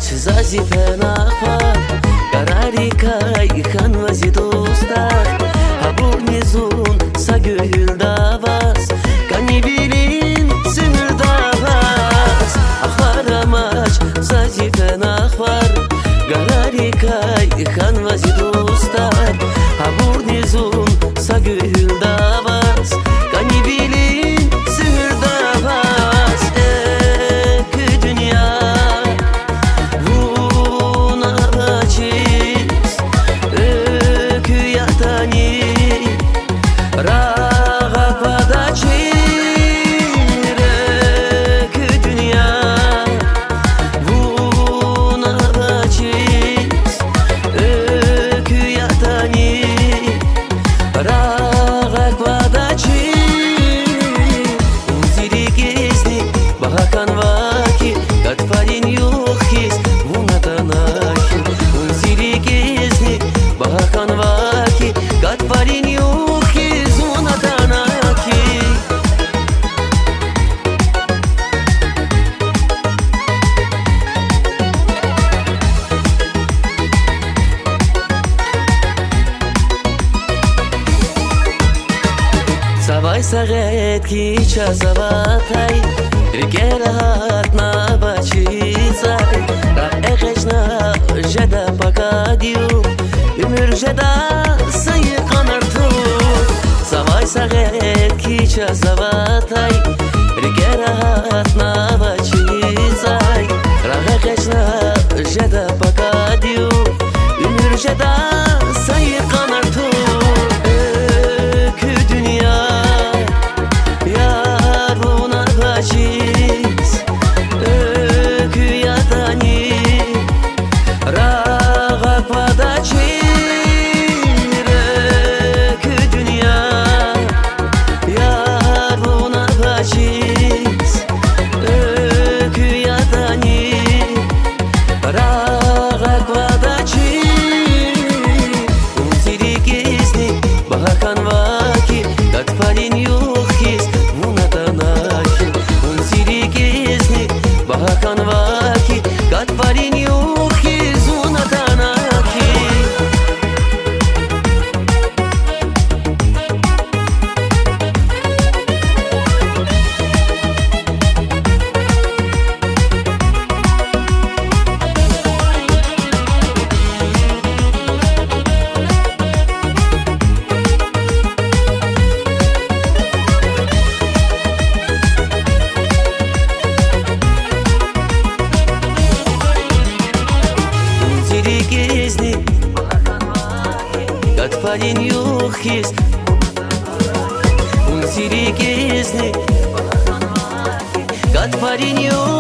Savaiç zazife nafar Karari kay kan vazi dostar Habur nizun sa gül davas Kani bilin sınır davas Ahar amaç zazife nafar Karari kay kan vazi dostar Habur nizun sa gül davas Kani bilin sınır davas Ek dünya Savai saget ki chazavatay Rigerat na bachitsay Ra ekhna jada pakadiu Ömür jada sayı kanartu Savai saget ki chazavatay Rigerat na bachitsay Ra ekhna jada pakadiu Ömür jada sayı kanartu Господин Юхис Он сирикизни Господин Юхис